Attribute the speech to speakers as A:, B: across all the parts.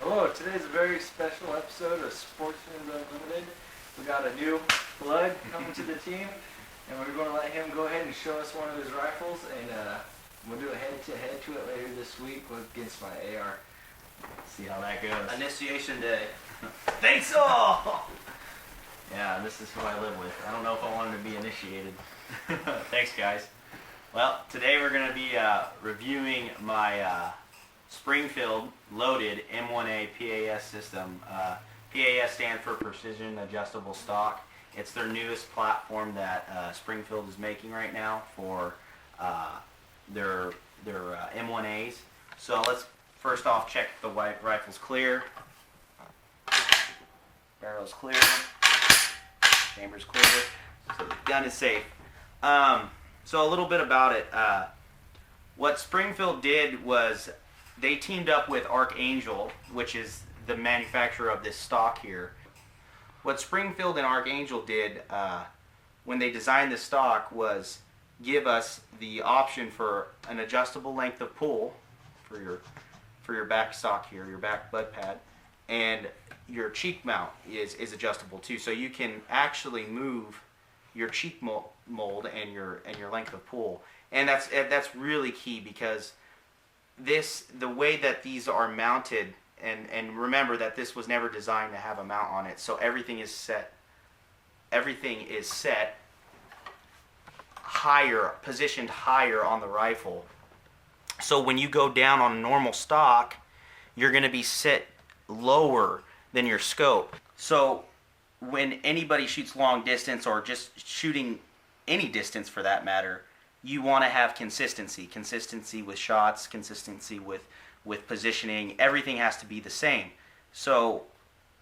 A: Hello, today's a very special episode of Sportsman Unlimited. We got a new blood coming to the team, and we're going to let him go ahead and show us one of his rifles, and we'll do a head-to-head to it later this week against my AR. See how that goes.
B: Initiation day.
A: Thanks all! Yeah, this is who I live with. I don't know if I want him to be initiated. Thanks, guys. Well, today we're going to be reviewing my Springfield loaded M1A PAS system. PAS stands for Precision Adjustable Stock. It's their newest platform that Springfield is making right now for their M1As. So let's first off check the rifle's clear. Barrel's clear. Chamber's clear. So the gun is safe. So a little bit about it. What Springfield did was they teamed up with Archangel, which is the manufacturer of this stock here. What Springfield and Archangel did when they designed the stock was give us the option for an adjustable length of pull for your back stock here, your back butt pad, and your cheek mount is adjustable too. So you can actually move your cheek mold and your length of pull, and that's really key because the way that these are mounted, and remember that this was never designed to have a mount on it, so everything is set higher, positioned higher on the rifle. So when you go down on a normal stock, you're going to be set lower than your scope. So when anybody shoots long distance or just shooting any distance for that matter, you want to have consistency with shots, consistency with positioning. Everything has to be the same. So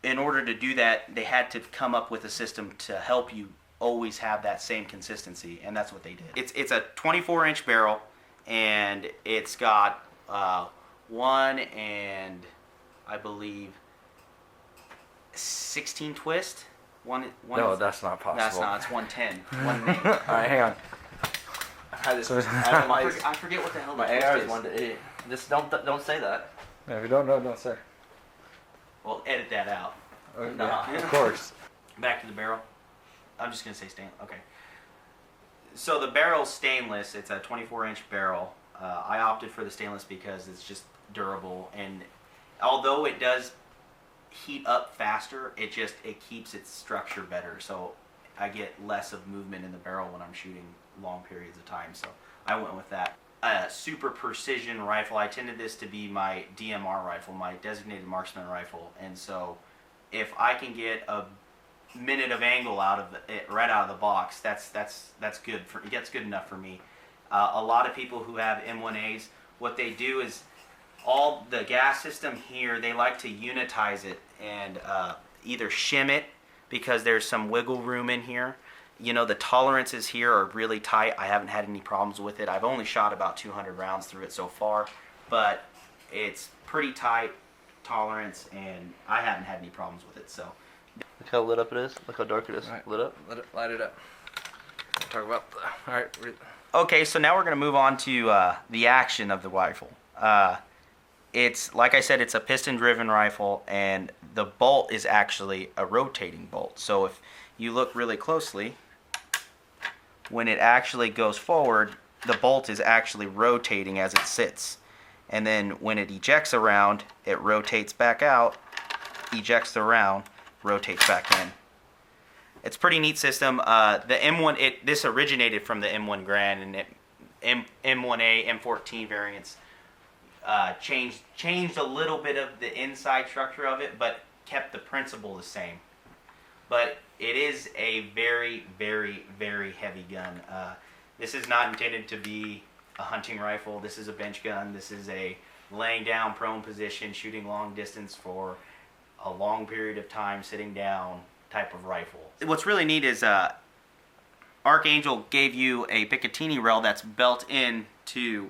A: in order to do that, they had to come up with a system to help you always have that same consistency, and that's what they did. It's a 24-inch barrel, and it's got one and I believe 16 twist. One
C: no, that's not possible.
A: That's not. It's 110.
C: All right, hang on.
A: I forget what the hell
B: my
A: the
B: AR
A: twist
B: is 1 to 8. Just don't say that.
C: No, if you don't know, don't say.
A: Well, edit that out.
C: Yeah, of course.
A: Back to the barrel. I'm just gonna say stainless. Okay. So the barrel's stainless. It's a 24-inch barrel. I opted for the stainless because it's just durable, and although it does heat up faster, it keeps its structure better. So I get less of movement in the barrel when I'm shooting long periods of time. So I went with that. Super precision rifle. I intended this to be my DMR rifle, my designated marksman rifle, and so if I can get a minute of angle out of it right out of the box, that's good for it. Gets good enough for me. A lot of people who have M1As, what they do is all the gas system here, they like to unitize it and either shim it because there's some wiggle room in here. You know, the tolerances here are really tight. I haven't had any problems with it. I've only shot about 200 rounds through it so far, but it's pretty tight tolerance, and I haven't had any problems with it. So
B: Look how lit up it is. Look how dark it is.
C: Right.
B: Lit up.
C: Light it up. Talk about. All right.
A: okay, so now we're going to move on to the action of the rifle. It's, like I said, it's a piston-driven rifle, and the bolt is actually a rotating bolt. So if you look really closely, when it actually goes forward, the bolt is actually rotating as it sits. And then when it ejects around, it rotates back out, ejects around, rotates back in. It's a pretty neat system. The M1, this originated from the M1 Grand, and M1A, M14 variants changed a little bit of the inside structure of it, but kept the principle the same. But it is a very, very, very heavy gun. This is not intended to be a hunting rifle. This is a bench gun. This is a laying down prone position, shooting long distance for a long period of time, sitting down type of rifle. What's really neat is Archangel gave you a Picatinny rail that's built into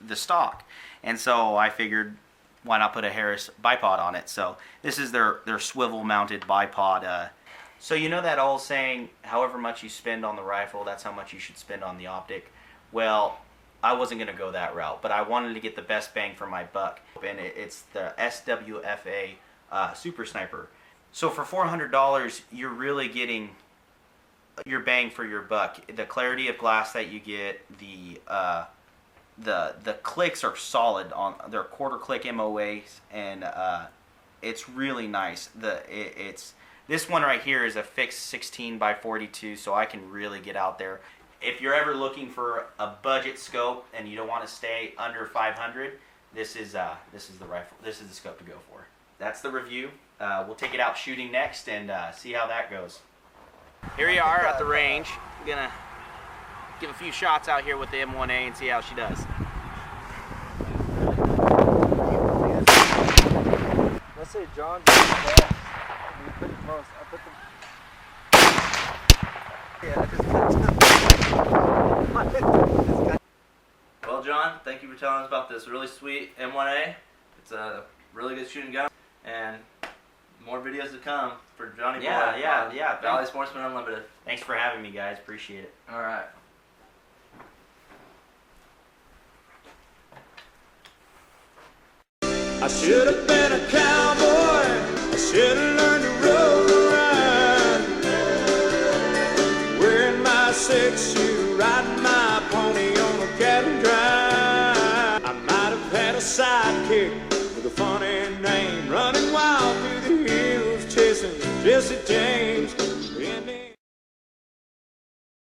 A: the stock. And so I figured, why not put a Harris bipod on it? So this is their swivel mounted bipod. So you know that old saying, however much you spend on the rifle, that's how much you should spend on the optic. Well, I wasn't going to go that route, but I wanted to get the best bang for my buck, and it's the SWFA Super Sniper. So for $400, you're really getting your bang for your buck. The clarity of glass that you get, the clicks are solid on their quarter click MOAs, and it's really nice. This one right here is a fixed 16 by 42, so I can really get out there. If you're ever looking for a budget scope and you don't want to stay under 500, this is the rifle. This is the scope to go for. That's the review. We'll take it out shooting next and see how that goes. Here we are at the range. We're gonna give a few shots out here with the M1A and see how she does.
D: Let's say John did the best. We put it close. I put the. Yeah,
B: Well, John, thank you for telling us about this really sweet M1A. It's a really good shooting gun, and more videos to come for Johnny Boy.
A: Yeah.
B: Valley Sportsman Unlimited.
A: Thanks for having me, guys. Appreciate it.
B: All right.
E: I should have been a cowboy. I should have learned to roll around. Wearing my 6-shoe, riding my pony on a cattle drive. I might have had a sidekick with a funny name, running wild through the hills, chasing Jesse James.